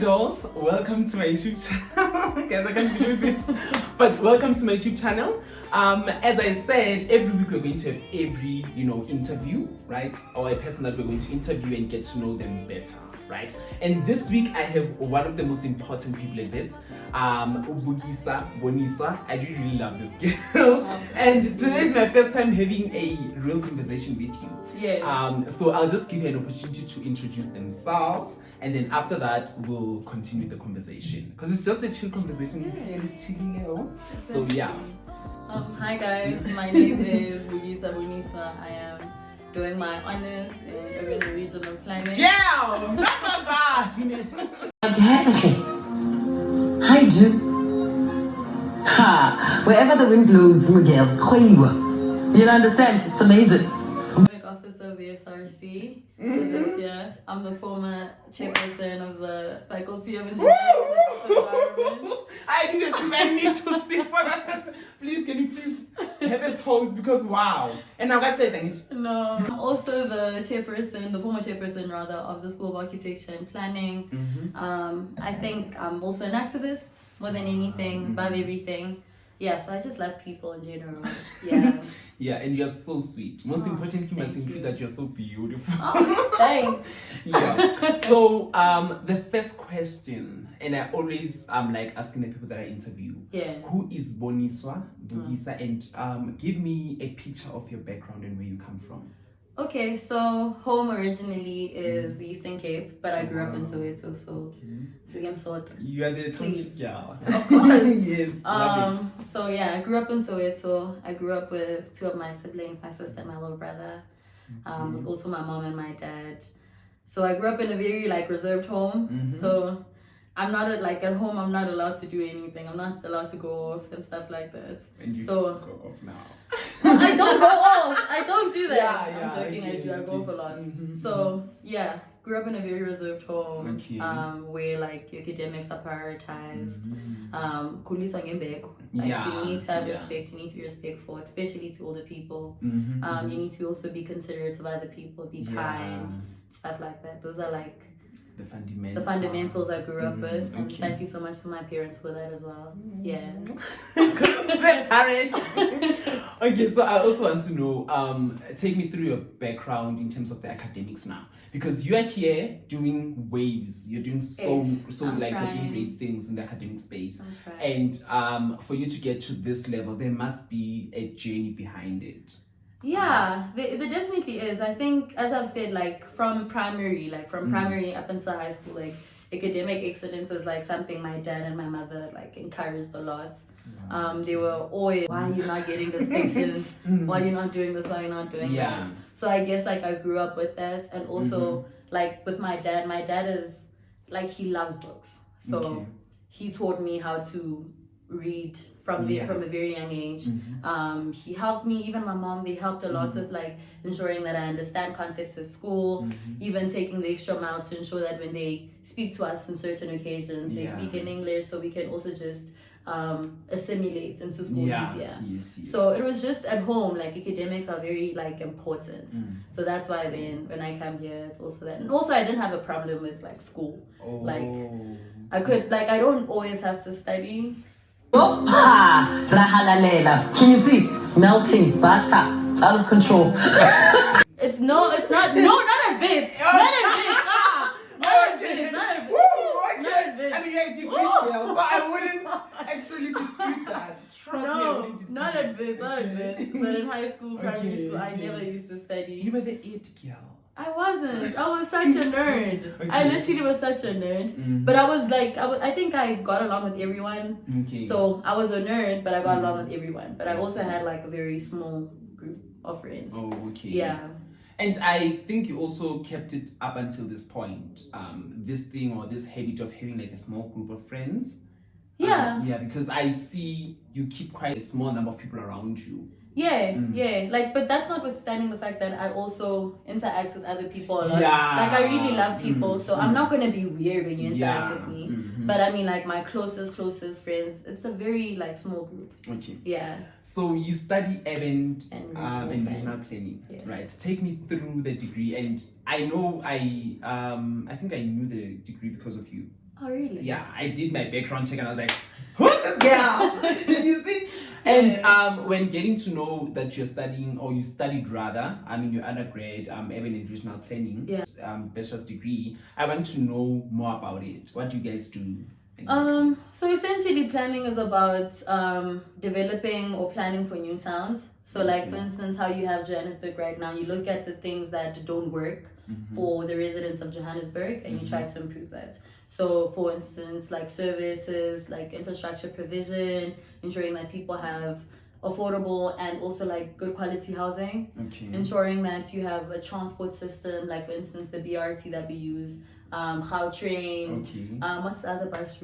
Dolls, welcome to my YouTube channel. Guys, I can't believe this, but welcome to my YouTube channel. As I said, every week we're going to have every interview, right, or a person that we're going to interview and get to know them better, right? And this week I have one of the most important people at Wits, Bukisa BONISWA. I really love this girl, and today is my first time having a real conversation with you. Yeah. So I'll just give you an opportunity to introduce themselves, and then after that we'll continue the conversation because it's just a chill conversation. It's chilling. So yeah. Hi guys, my name is Bukisa BONISWA. I am doing my honors in urban regional planning. Yeah, that was Hi, Jim. Ha! Wherever the wind blows, Miguel, you understand? It's amazing. Officer of the SRC this year. I'm the former chairperson of the Faculty of Engineering and Environment. I need to sing for that. Please, can you please have a toast because wow. And I got to say it. No. I'm also the former chairperson rather, of the School of Architecture and Planning. I think I'm also an activist more than anything, above everything. Yeah, so I just love people in general. Yeah. Yeah, and you're so sweet. Most importantly, must include that you're so beautiful. Oh, thanks. Yeah. So the first question, and I always like asking the people that I interview. Yeah. Who is BONISWA, Bukisa, and give me a picture of your background and where you come from. Okay, so home originally is the Eastern Cape, but I grew up in Soweto, so you are the township girl. Of course. Yes, love it. So yeah, I grew up in Soweto. I grew up with two of my siblings, my sister and my little brother. Also my mom and my dad. So I grew up in a very reserved home. So I'm not at home. I'm not allowed to do anything. I'm not allowed to go off and stuff like that. And you go off now. I don't go off. I don't do that. Yeah, I'm joking. I do. I go off a lot. So yeah, grew up in a very reserved home. Where your academics are prioritized. You need to have respect. You need to be respectful, especially to older people. You need to also be considerate of other people. Be kind, stuff like that. Those are the fundamentals I grew up with, and thank you so much to my parents for that as well. Yeah. Okay, so I also want to know, take me through your background in terms of the academics now, because you are here doing waves. You're doing so you're doing great things in the academic space, and for you to get to this level, there must be a journey behind it. Yeah, there definitely is. I think, as I've said, from primary up until high school, academic excellence was something my dad and my mother encouraged a lot. They were always, why are you not getting distinctions? Why are you not doing this? Why are you not doing that? So I guess I grew up with that, and also with my dad is he loves books, so he taught me how to read from a very young age. He helped me, even my mom, they helped a lot with ensuring that I understand concepts at school, even taking the extra mile to ensure that when they speak to us on certain occasions, they speak in English, so we can also just assimilate into school easier. Yes. So it was just at home, academics are very important. So that's why then when I come here, it's also that. And also I didn't have a problem with school. I could I don't always have to study. Can you see? Melting butter. It's out of control. It's not at Wits. Not at Wits. Not at Wits. I mean, you're a degree girl, so I wouldn't actually dispute that. Trust me, I wouldn't dispute not at Wits. But in high school, primary school, I never used to study. You were the it girl. I wasn't. I was such a nerd. I literally was such a nerd. But I was I think I got along with everyone. So I was a nerd, but I got along with everyone. But I also had a very small group of friends. Oh, okay. Yeah. And I think you also kept it up until this point. This thing or this habit of having a small group of friends. Yeah. Yeah, because I see you keep quite a small number of people around you. Yeah, but that's notwithstanding the fact that I also interact with other people a lot. I really love people, so I'm not gonna be weird when you interact with me. But I mean, my closest friends, it's a very small group. Okay. Yeah. So you study urban and regional planning, yes. right? Take me through the degree, and I know I think I knew the degree because of you. Oh, really? Yeah, I did my background check and I was like, who's this girl? You see? And when getting to know that you're studying, or you studied rather, your undergrad, urban and regional planning, bachelor's degree, I want to know more about it. What do you guys do? Exactly? So essentially planning is about developing or planning for new towns. So like for instance, how you have Johannesburg right now, you look at the things that don't work for the residents of Johannesburg and you try to improve that. So for instance, like services, like infrastructure provision, ensuring that people have affordable and also like good quality housing, ensuring that you have a transport system, like for instance the BRT that we use, Gautrain, what's the other bus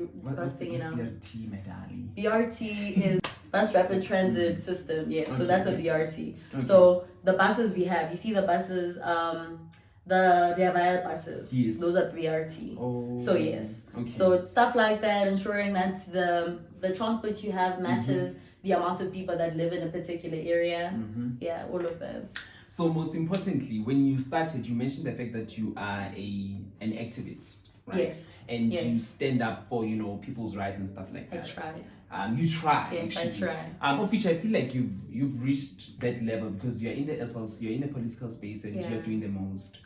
thing, you know? BRT, my darling. BRT is bus rapid transit system, yes. So that's a BRT. So the buses we have, you see the buses, the Reavaya buses, those are BRT. So yes, so it's stuff like that, ensuring that the transport you have matches the amount of people that live in a particular area. Yeah, all of that. So most importantly, when you started, you mentioned the fact that you are an activist, right? Yes. And you stand up for people's rights and stuff like that. I try. You try. Yes, actually. I try. Of which I feel like you've reached that level because you're in the SLC, you're in the political space, and you're doing the most.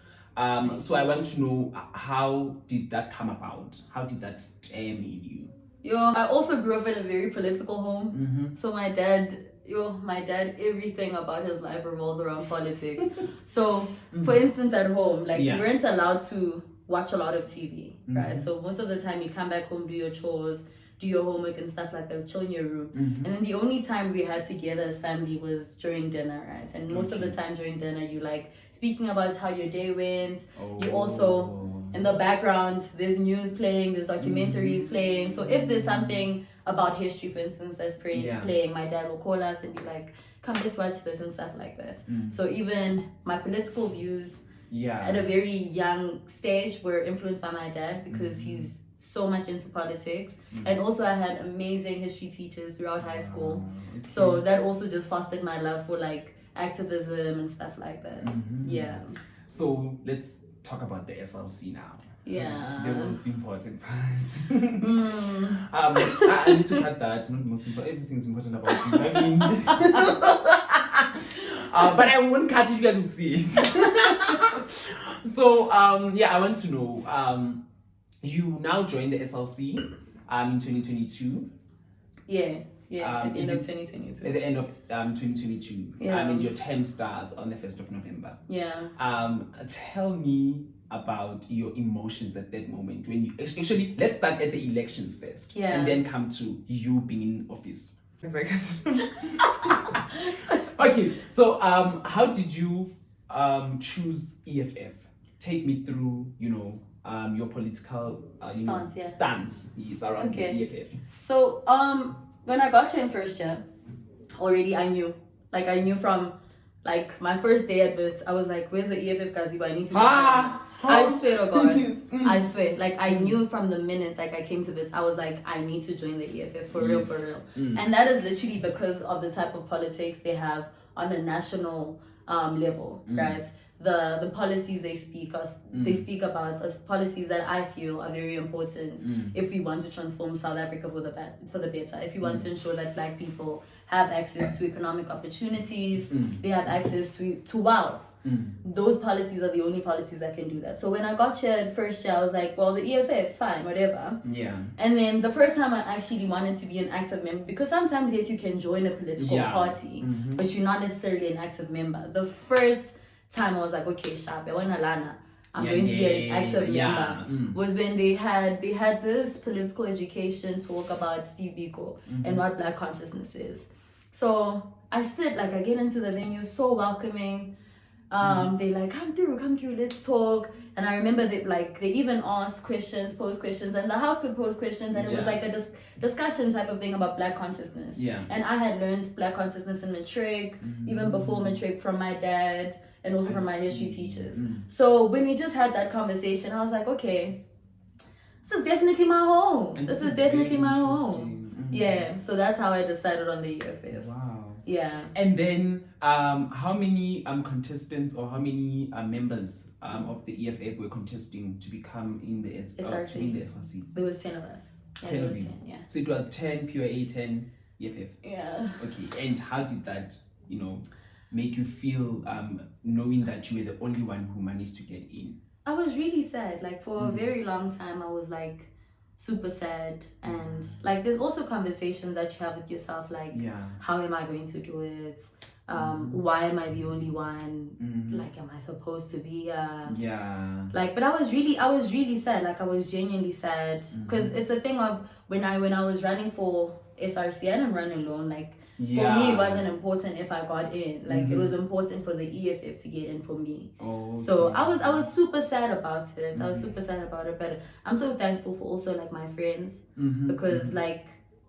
So I want to know, how did that come about? How did that stem in you? I also grew up in a very political home. So my dad, everything about his life revolves around politics. So for instance, at home, like we weren't allowed to watch a lot of TV, right? So most of the time you come back home, do your chores, do your homework and stuff like that, chill in your room. And then the only time we had together as family was during dinner, right? And most of the time during dinner, you like speaking about how your day went. You also, in the background, there's news playing, there's documentaries playing. So if there's something about history, for instance, that's playing, my dad will call us and be like, come, let's watch this and stuff like that. So even my political views at a very young stage were influenced by my dad because he's so much into politics. And also I had amazing history teachers throughout high school. So that also just fostered my love for like activism and stuff like that. So let's talk about the SLC now. The most important part. I need to cut that. Not the most important. Everything's important about you. But I won't cut it. You guys will see it. So I want to know. You now joined the SLC in 2022. At the end of 2022. At the end of 2022. And your term starts on the 1st of November. Tell me about your emotions at that moment when you actually, let's start at the elections first and then come to you being in office. Okay, so how did you choose EFF? Take me through your political stance around the EFF. So when I got here in first year, already I knew from like my first day at Wits, I was like, where's the EFF Gazebo? I need to do something. I swear to God, I swear, like I knew from the minute like I came to Wits, I was like, I need to join the EFF for real. And that is literally because of the type of politics they have on a national level, right? The policies they speak about as policies that I feel are very important if we want to transform South Africa for the better. If you want to ensure that Black people have access to economic opportunities, they have access to wealth. Those policies are the only policies that can do that. So when I got here in first year, I was like, well, the EFF, fine, whatever. And then the first time I actually wanted to be an active member, because sometimes, yes, you can join a political party, but you're not necessarily an active member. The first time I was like, okay, sharp, I'm going to be an active member, was when they had this political education talk about Steve Biko and what Black consciousness is. So I sit, like I get into the venue, so welcoming. They like, come through, let's talk. And I remember they even asked questions, posed questions, and the house could pose questions, and it was like a discussion type of thing about Black consciousness. And I had learned Black consciousness in matric, even before matric, from my dad and also from my history teachers. So when we just had that conversation, I was like, okay, this is definitely my home. This is definitely my home. So that's how I decided on the EFF. Wow. Yeah. And then, how many contestants or how many members of the EFF were contesting to become in the SRC? to be in the SRC? There was 10 of us. Yeah, 10 there of was you. 10, yeah. So it was 10 POA, 10 EFF. Yeah. Okay, and how did that, make you feel, knowing that you were the only one who managed to get in? I was really sad. Like, for a very long time, I was like super sad. And like, there's also conversations that you have with yourself, like, how am I going to do it? Why am I the only one? Like, am I supposed to be Yeah. like, but I was really sad. Like, I was genuinely sad because it's a thing of when I was running for SRC, I didn't run alone. Like, for me, it wasn't important if I got in. Like, it was important for the EFF to get in for me. So I was super sad about it. I was super sad about it. But I'm so thankful for also like my friends because like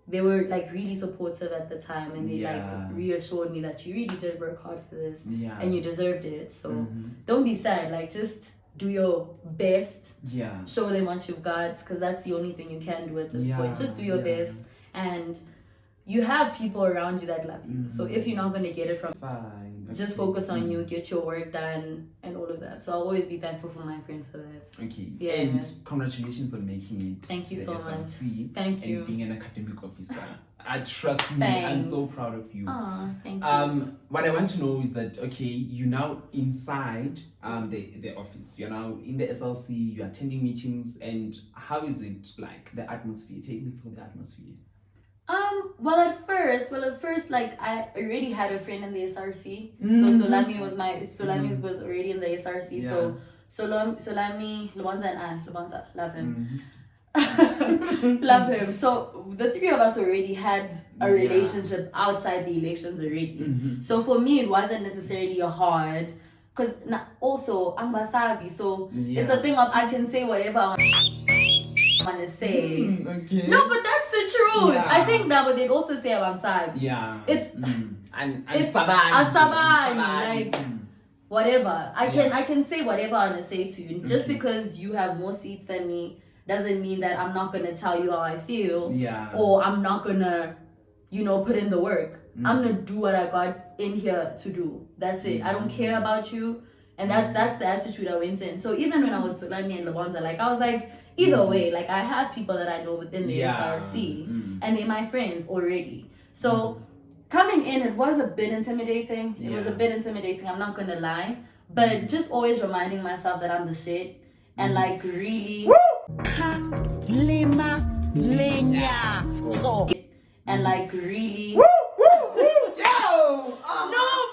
they were like really supportive at the time, and they like reassured me that you really did work hard for this and you deserved it. So don't be sad. Like, just do your best. Show them what you've got, because that's the only thing you can do at this point. Just do your best, and you have people around you that love you. So if you're not going to get it from, just focus on you, get your work done, and all of that. So I'll always be thankful for my friends for that. Okay. Yeah. And congratulations on making it. Thank you to so the much. SRC Thank you. And being an academic officer. I trust me. Thanks. I'm so proud of you. Thank you. What I want to know is that, okay, you're now inside the office. You're now in the SLC. You're attending meetings, and how is it like, the atmosphere? Take me through the atmosphere. Well at first, like, I already had a friend in the SRC. So Solami was already in the SRC. So Solami, Lubonza and I, Lubonza, love him. Love him. So the three of us already had a relationship outside the elections already. So for me, it wasn't necessarily a hard, because also I'm Basabi, so it's a thing of I can say whatever I want to say. Okay. No, but that's the truth. I think that what they'd also say about Sabi. It's and it's Sabang, like whatever. I can say whatever I want to say to you. Just because you have more seats than me doesn't mean that I'm not gonna tell you how I feel. Or I'm not gonna, put in the work. I'm gonna do what I got in here to do. That's it. I don't care about you. And that's the attitude I went in. So even when I was with Lani and Labonza, like, I was like, either way, like, I have people that I know within the SRC and they're my friends already. So coming in, it was a bit intimidating. It was a bit intimidating, I'm not gonna lie. But just always reminding myself that I'm the shit and like really and like really no,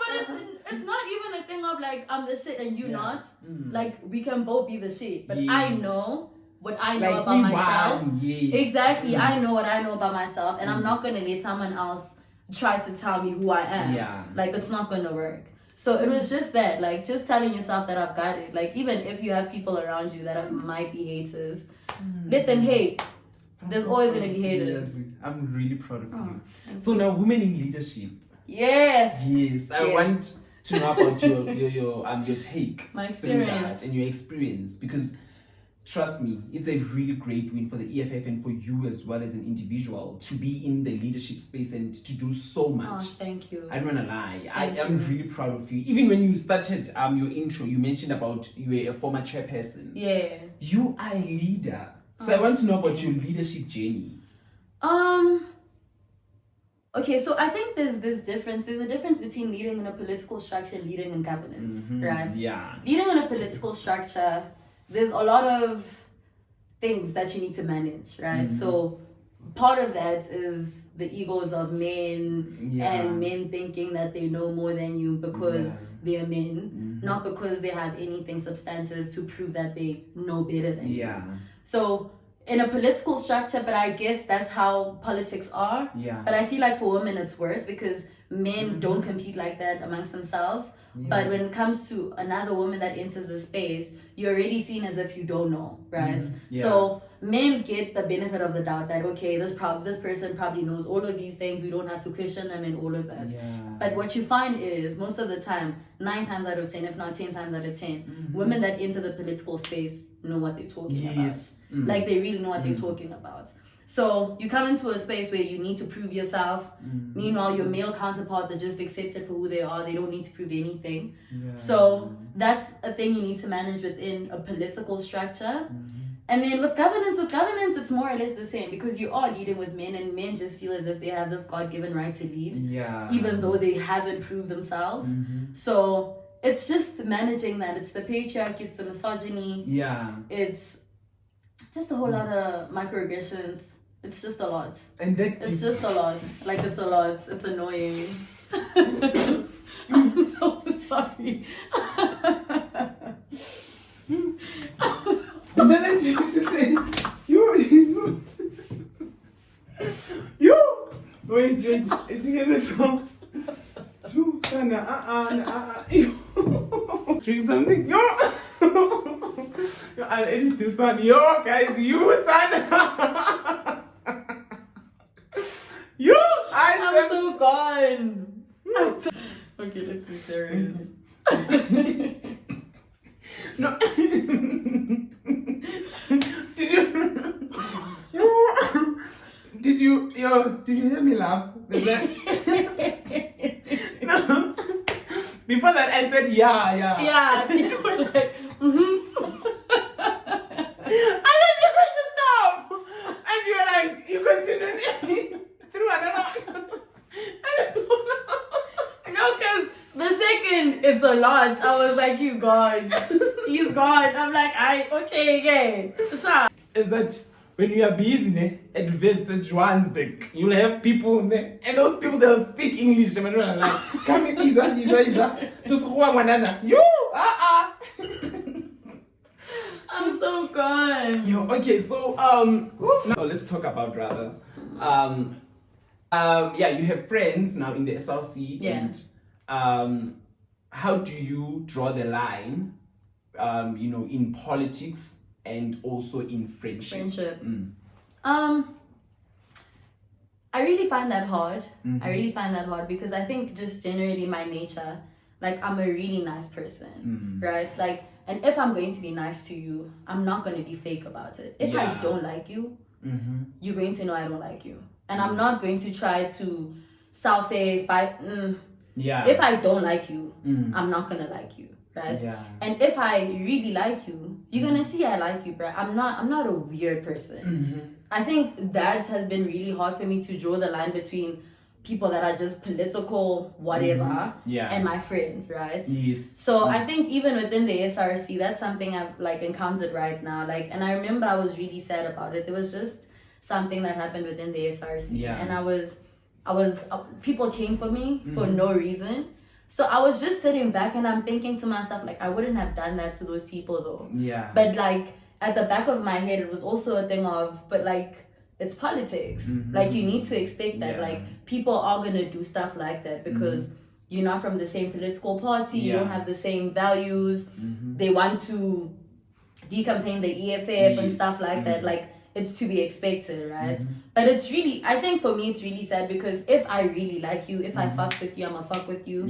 but it's not even a thing of like I'm the shit and you not. Like, we can both be the shit, but I know what I know like, about myself. Exactly. I know what I know about myself, and I'm not gonna let someone else try to tell me who I am. Like, it's not gonna work. So it was just that, like, just telling yourself that I've got it. Like, even if you have people around you that might be haters, let them hate. There's always gonna be haters. Yes, I'm really proud of you. So now, women in leadership. Yes. I want to know about your take, my through experience, that and your experience, because trust me, it's a really great win for the EFF and for you as well as an individual to be in the leadership space and to do so much. Thank you. I don't wanna lie. I am really proud of you. Even when you started your intro, you mentioned about you were a former chairperson. You are a leader. So I want to know about your leadership journey. Okay, so I think there's this difference. There's a difference between leading in a political structure and leading in governance, right? Leading in a political structure, there's a lot of things that you need to manage, right? So part of that is the egos of men and men thinking that they know more than you because they're men, not because they have anything substantive to prove that they know better than you. So in a political structure, but I guess that's how politics are. But I feel like for women it's worse because men don't compete like that amongst themselves. But when it comes to another woman that enters the space, you're already seen as if you don't know, right? So men get the benefit of the doubt that, okay, this person probably knows all of these things. We don't have to question them and all of that. But what you find is most of the time, 9 times out of 10, if not 10 times out of 10, women that enter the political space know what they're talking about. Like, they really know what they're talking about. So you come into a space where you need to prove yourself. Meanwhile, your male counterparts are just accepted for who they are. They don't need to prove anything. So that's a thing you need to manage within a political structure. And then with governance, it's more or less the same, because you are leading with men, and men just feel as if they have this God-given right to lead, even though they haven't proved themselves. So it's just managing that. It's the patriarchy, it's the misogyny. It's just a whole lot of microaggressions. It's just a lot. It's just a lot. Like, it's a lot. It's annoying. I'm so sorry. And then you should say, you. Wait, it's in the song. Drink something, yo. I'll edit this one, yo, guys, you, son. You, I'm so gone. Okay, let's be serious. No. Did you hear me laugh? No. Before that, I said yeah. Yeah, you were like, And then you're going to stop. And you were like, you continued through another one. no, because the second it's a lot, I was like, he's gone. He's gone. I'm like, okay. Sure. Is that when you are busy at Wits at Johannesburg, you'll have people and those people, they'll speak English and they're like, come in, Isa. Just one another. You, I'm so gone. Okay, so now let's talk about rather. You have friends now in the SLC, and how do you draw the line, in politics and also in friendship? I really find that hard. I really find that hard because I think just generally my nature, like, I'm a really nice person, right? Like, and if I'm going to be nice to you, I'm not going to be fake about it. If I don't like you, you're going to know I don't like you. And I'm not going to try to self-face by, if I don't like you, I'm not going to like you, right? And if I really like you, you're going to see I like you, bro. I'm not a weird person. I think that has been really hard for me to draw the line between people that are just political, whatever, and my friends, right? So I think even within the SRC, that's something I've like encountered right now. Like, and I remember I was really sad about it. There was just something that happened within the SRC, and I was people came for me for no reason. So I was just sitting back and I'm thinking to myself, like, I wouldn't have done that to those people though. But like at the back of my head, it was also a thing of, but like, it's politics. Like, you need to expect that. Like, people are gonna do stuff like that because you're not from the same political party. You don't have the same values. They want to decampaign the EFF and stuff like that. Like, it's to be expected, right? But it's really, I think for me, it's really sad because if I really like you, if I fuck with you, I'ma fuck with you.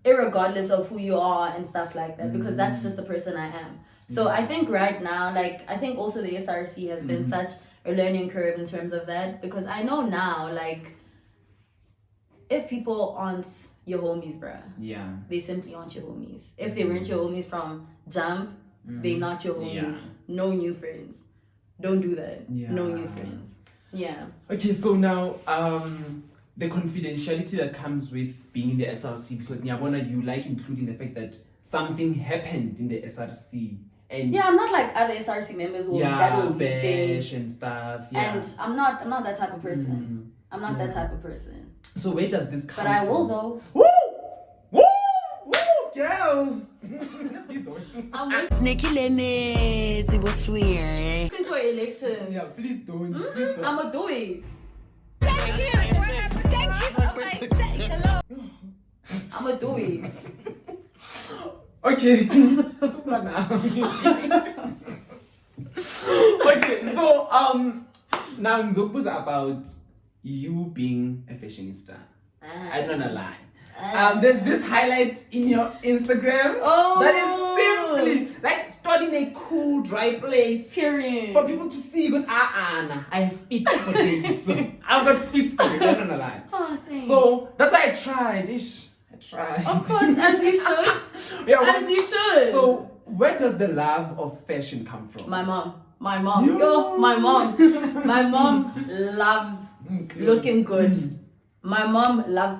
Irregardless of who you are and stuff like that, because that's just the person I am. So I think right now, like, I think also the SRC has been such a learning curve in terms of that, because I know now, like, if people aren't your homies, bruh, they simply aren't your homies. If they weren't your homies from jump, they're not your homies. No new friends. Don't do that. No new friends. Okay, so now the confidentiality that comes with being in the SRC, because Nyabona, you like including the fact that something happened in the SRC. And I'm not like other SRC members who that will be things and stuff. And I'm not that type of person. I'm not that type of person. So where does this come from? But I will though. Woo, girl. Please don't. I'm waiting for elections. Yeah, please don't. I'm gonna do it. Thank you. Okay, hello. I'm gonna do it. Okay. Okay, so now Nzoku's about you being a fashionista. I don't wanna lie. There's this highlight in your Instagram that is Literally, like stored in a cool, dry place. Period. For people to see, because nah, I have fit for this. I've got fit for this, I'm not gonna lie. Oh, thanks. So that's why I tried. I tried. Of course, as you should. Yeah, As you should. So where does the love of fashion come from? My mom. Yo. Yo, my mom. My mom loves looking good. My mom loves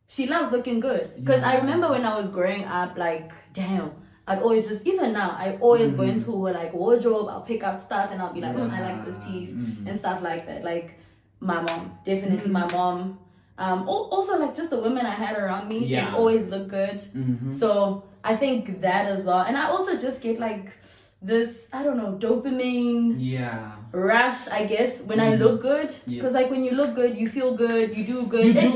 she loves looking good. Because I remember when I was growing up, like, damn, I'd always just, even now, I always go into like wardrobe, I'll pick up stuff and I'll be like, I like this piece and stuff like that. Like my mom, definitely my mom. Also like just the women I had around me, they always look good. So I think that as well. And I also just get like this, I don't know, dopamine rush, I guess, when I look good. Because like when you look good, you feel good, you do good. It's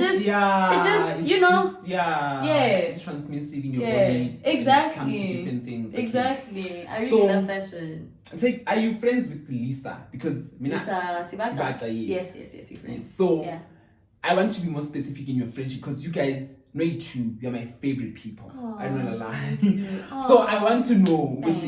transmissive in your body. Exactly. It comes to different things. Okay. Exactly. I really love fashion. Are you friends with Lisa? Because Lisa Sibata? Yes, we're friends. So I want to be more specific in your friendship because you guys know it too. You're my favorite people. I'm not gonna lie. So I want to know, Wits,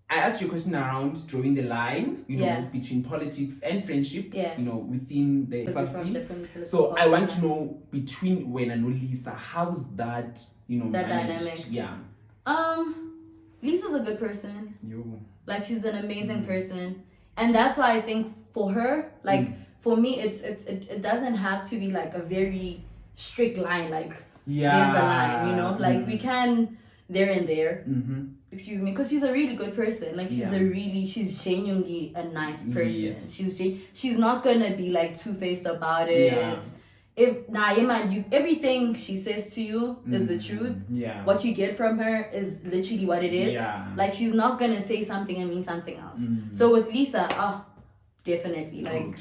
I asked you a question around drawing the line, you know, between politics and friendship, you know, within the sub-scene. So I want to know between Wena and Lisa, how's that, you know, that managed? dynamic? Yeah. Lisa's a good person. Like she's an amazing person, and that's why I think for her, like for me, it doesn't have to be like a very strict line. Like here's the line, you know, like we can there and there. Excuse me, because she's a really good person. Like she's genuinely a nice person. Yes. She's not gonna be like two-faced about it. If everything she says to you is the truth. What you get from her is literally what it is. Like she's not gonna say something and mean something else. So with Lisa, definitely, like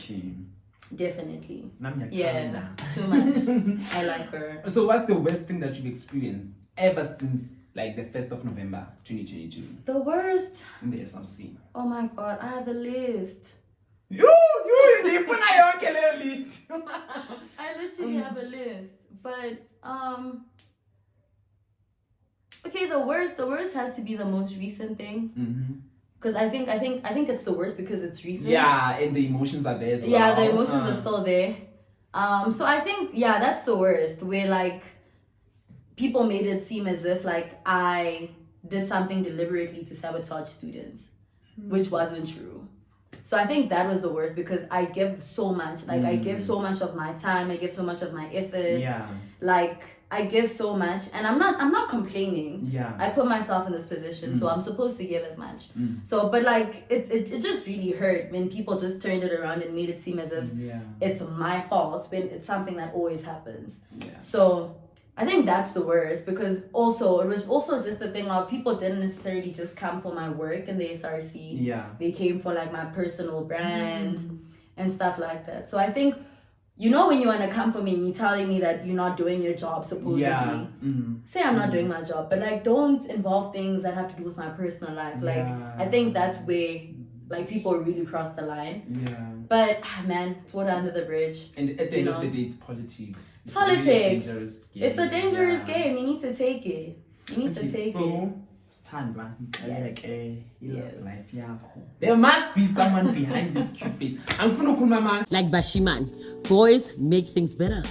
definitely. Yeah, too much. I like her. So what's the worst thing that you've experienced ever since like the 1st of November 2022? The worst? In the SRC. Oh my god, I have a list. You put on your list. I literally have a list. But okay, the worst has to be the most recent thing. Because I think it's the worst because it's recent. Yeah, and the emotions are there as well. Yeah, the emotions are still there. So I think that's the worst, where like people made it seem as if like I did something deliberately to sabotage students, which wasn't true. So I think that was the worst because I give so much. Like I give so much of my time, I give so much of my efforts. Like I give so much, and I'm not complaining. I put myself in this position, so I'm supposed to give as much. So, but like it just really hurt when people just turned it around and made it seem as if it's my fault when it's something that always happens. So I think that's the worst because also it was also just the thing of people didn't necessarily just come for my work in the SRC. They came for like my personal brand and stuff like that. So I think, you know, when you want to come for me and you're telling me that you're not doing your job supposedly, say I'm not doing my job, but like don't involve things that have to do with my personal life. Like I think that's where like people really cross the line. But man, it's water under the bridge. And at the end of the day, it's politics. It's politics. It's a dangerous game. You need to take it. You need to take it. It's time, man. Life. There must be someone behind this cute face. I'm gonna call my man. Like Bashiman, boys make things better.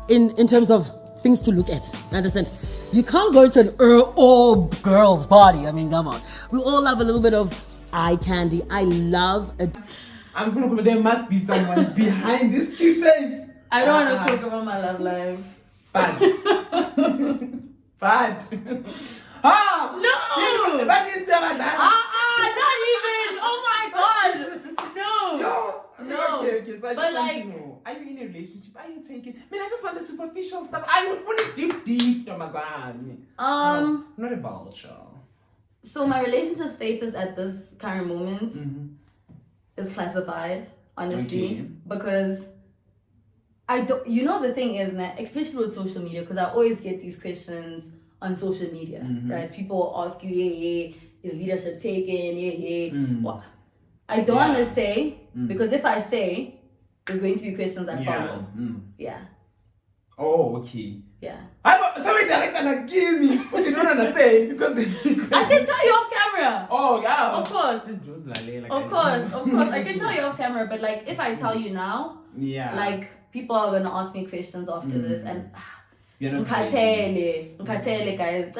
In terms of things to look at. Understand? You can't go to an all girls party. I mean, come on. We all love a little bit of eye candy. I love a... I'm gonna call. There must be someone behind this cute face. I don't want to talk about my love life. Bad. No! Not even! Oh my god! No! Okay. So I just want to know. Are you in a relationship? Are you taking... I just want the superficial stuff. I would want it deep, Ramazan. Not a vulture. So my relationship status at this current moment is classified, honestly, because I don't, you know, the thing is that, especially with social media, because I always get these questions on social media, right? People ask you, is leadership taken? Well, I don't want to say, because if I say, there's going to be questions that follow. Oh, okay. Yeah. So we director and give me what you don't understand because they. I can tell you off camera. Oh yeah. Of course. Like Of course. I can tell you off camera, but like if I tell you now, yeah. like people are gonna ask me questions after this, and You're not ready. Nkatele, guys.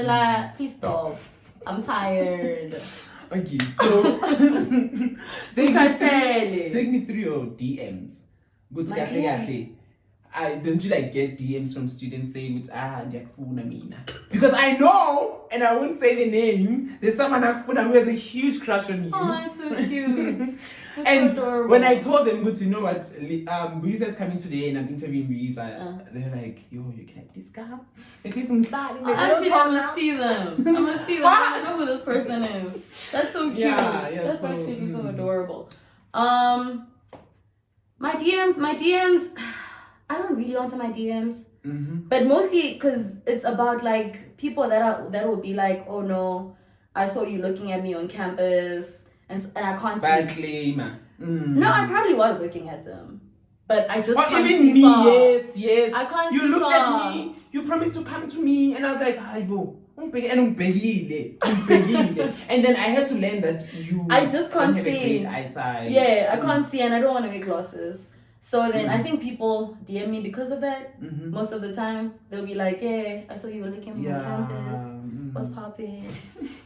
Please stop. I'm tired. Okay, so Nkatele. take me through your DMs. Good My kahle. Don't you like get DMs from students saying ngiyakufuna mina? Because I know, and I won't say the name, there's someone who has a huge crush on you. Oh, it's so cute. That's And so adorable. when I told them, but you know what, Bukisa is coming today and I'm interviewing Bukisa, they're like, yo, you can please come? Actually, I'm gonna see them. I'm gonna see them. I don't know who this person is. That's so cute. Yeah, That's so, actually so adorable. My DMs. I don't really answer my DMs, but mostly because it's about like people that will be like, oh no, I saw you looking at me on campus, and I can't see. Bad claim. No, I probably was looking at them, but I just can't even see me, far. yes. I can't you see looked far. at me, you promised to come to me, and I was like, Aibo. And then I had to learn that you I just can't don't have a see. great eyesight. Yeah, I can't see, and I don't want to wear glasses. So then I think people DM me because of that. Most of the time, they'll be like, "Yeah, I saw you were looking at me on campus. What's popping?"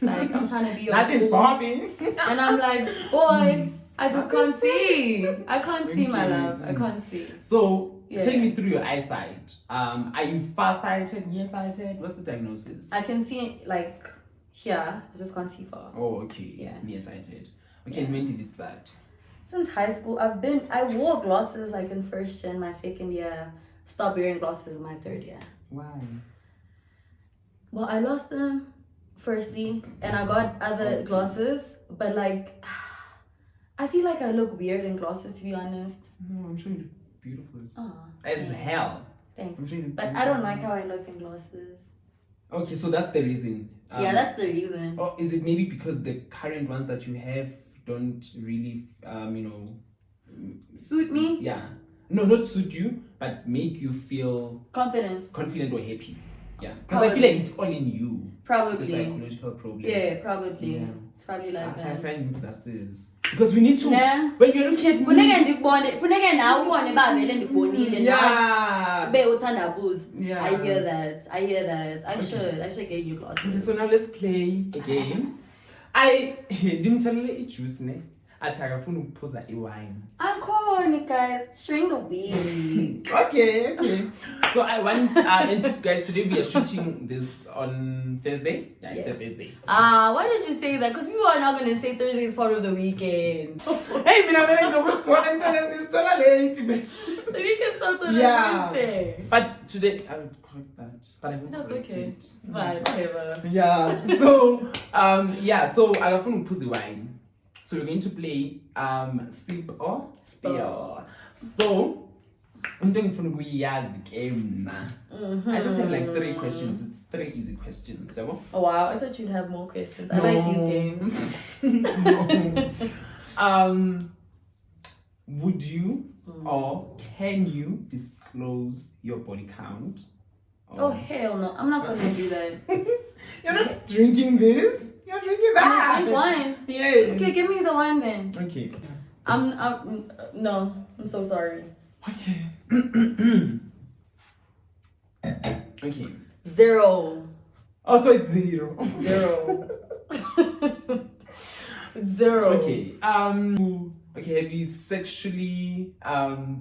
Like I'm trying to be your Nothing's cool. popping. And I'm like, boy, I just can't see. I can't see, my love. I can't see. So Yeah. take me through your eyesight. Are you far-sighted, nearsighted? What's the diagnosis? I can see like here. I just can't see far. Oh, okay. Yeah. Nearsighted. Okay, and when did it start? Since high school, I wore glasses like in first year, my second year. Stopped wearing glasses in my third year. Why? Well, I lost them firstly, and I got other glasses, but like I feel like I look weird in glasses, to be honest. No, I'm sure you're beautiful Oh, as hell. thanks. I'm sure you're But I don't like how I look in glasses. Okay, so that's the reason. Yeah, that's the reason. Or is it maybe because the current ones that you have don't really, Suit me? Yeah. No, not suit you, but make you feel Confident. confident or happy. Yeah. Because I feel like it's all in you. It's a Probably. psychological problem. Yeah, probably. Yeah. It's probably like I that. find new glasses. Because we need to. Nah. When you're looking at me. Funeke nawe ubone bavele ndibonile Yeah. be uthandabuza. Yeah. I hear that. I should get you glasses. Okay, so now let's play a game. I didn't tell you juice, ne? Athi akafuna ukuphuza iwine. Akhona, guys. String the wheel. Okay. So I want and guys, today we are shooting this on Thursday. Yeah, it's a Yes. Thursday. Why did you say that? Because people are not going to say Thursday is part of the weekend. Hey, mina vele ngokusthola into lesisthola late. The weekend starts on Yeah. Wednesday. But today I would correct that. But I won't That's correct okay. it. It's fine. Whatever. Yeah. So so akafuna ukuphuza iwine. So we're going to play sip or spill. So into engifuna ukuyazi ke mna. I just have like 3 questions. It's 3 easy questions, yabo? Oh, wow. I thought you'd have more questions. I like these games. No. Would you or can you disclose your body count? Oh, hell no. I'm not going to do that. You're not drinking this. You're drinking that. I'm just drink wine. Yes. Okay, give me the wine then. Okay. No. I'm so sorry. Okay. Okay. 0. Oh, so it's 0. 0. 0. Okay. Okay. Have you sexually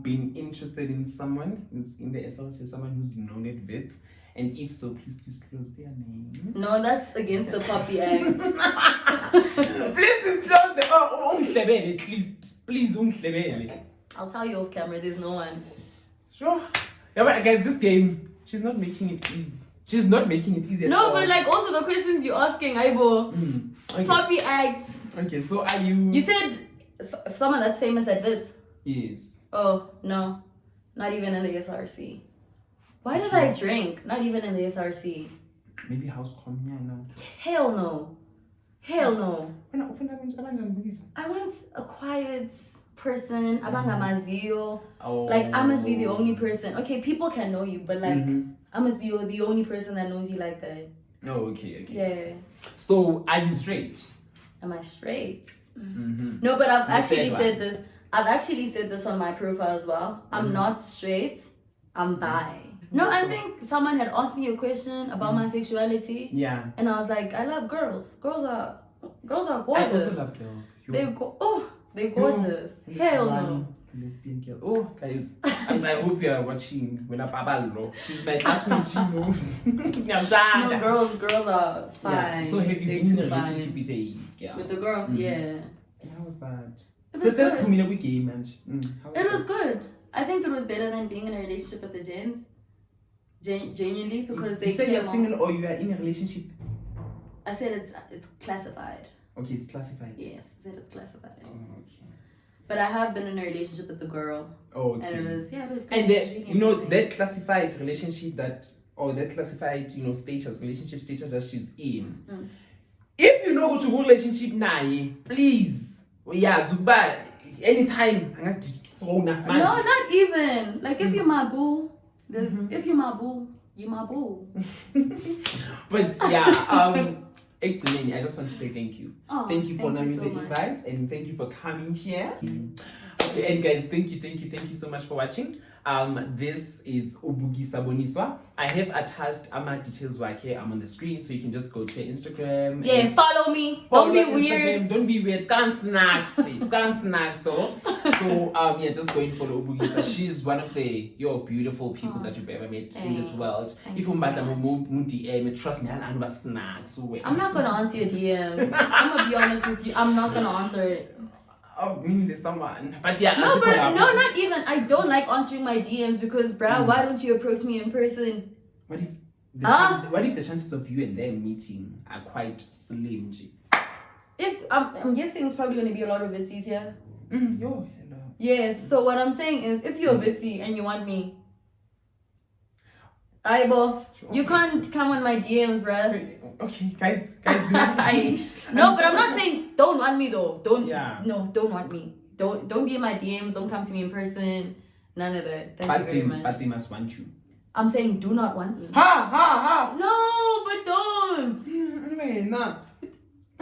been interested in someone who's in the SLC, someone who's known at Wits? And if so, please disclose their name. No, that's against the Puppy Act. Please disclose the umhlebele at least. Please umhlebele. I'll tell you off camera. There's no one. Sure. Yeah, but guys, this game, she's not making it easy. She's not making it easy at No, all. but like also the questions you're asking, Aibo. Okay. Puppy Act. Okay, so are you... You said someone that's famous at Wits. Yes. Oh, no. Not even in the SRC. Why did I drink? Not even in the SRC. Maybe house come here now. Hell no. Hell no. Oh. I want a quiet person. Abangamaziyo. Like, I must be the only person. Okay, people can know you, but like, I must be the only person that knows you like that. Oh, okay. Yeah. So, are you straight? Am I straight? Mm-hmm. No, but I've The actually third said one. this. I've actually said this on my profile as well. I'm not straight. I'm bi. No, I think someone had asked me a question about my sexuality, Yeah. and I was like, I love girls. Girls are I gorgeous. also love girls. They're gorgeous. Hell no. Lesbian girl. Oh, guys, I hope you are watching. When she's my classmate. She knows. No, girls are fine. Yeah. So, have you They're been in too a relationship fine. with a girl? With the girl? Yeah. How was that? It So, was says good. community game and. It was good. I think it was better than being in a relationship with the gents. Genuinely, because they You said came you're on- single or you are in a relationship. I said it's classified. Okay, it's classified. Yes, I said it's classified. Oh, okay. But I have been in a relationship with the girl, Oh, okay. and it was good. And It was that, really you know, amazing. that classified relationship that, or that classified, you know, relationship status that she's in. If you know go to relationship now, please, yeah, Zuba, anytime, I'm going to throw No, not even. Like if you're my boo, if you're my boo, you're my boo. But yeah, I just want to say thank you. Oh, Thank you for honoring so the much. invite and thank you for coming here. Okay, and guys, thank you so much for watching. This is Bukisa BONISWA. I have attached my details right here. I'm on the screen, so you can just go to her Instagram. Yeah, and follow me. follow Don't be her weird. Instagram. Don't be weird. Scan snacks. Scan snacks. So yeah, just go and follow Bukisa. She's one of the beautiful people that you've ever met in this Thanks. world. Thank If you you so DM, trust me, I'll answer snacks. I'm not gonna answer your DM. I'm gonna be honest with you. I'm not gonna answer it. Oh, meaning there's someone. But yeah, No, as but people no, are- not even. I don't like answering my DMs because, bruh, why don't you approach me in person? What if what if the chances of you and them meeting are quite slim, G? If I'm guessing it's probably gonna be a lot of Witsies here. Hello. Yes. So what I'm saying is, if you're a Witsy and you want me, Aibo, you can't come on my DMs, bruh. Okay, guys, No, but I'm not saying don't want me though. Don't want me. Don't be in my DMs. Don't come to me in person. None of that. Thank you very much. But they must want you. I'm saying do not want me. Ha! No, but don't. Anyway, nah.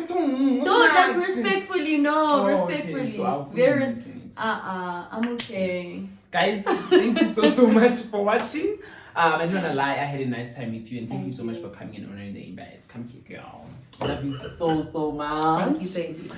Don't like respectfully. No, Oh, respectfully. okay, so I'll Very. follow you. I'm okay. Guys, thank you so much for watching. I don't wanna lie, I had a nice time with you, and thank you so much for coming and honoring the invite. Come here, girl. I love you so much. Thank you, baby.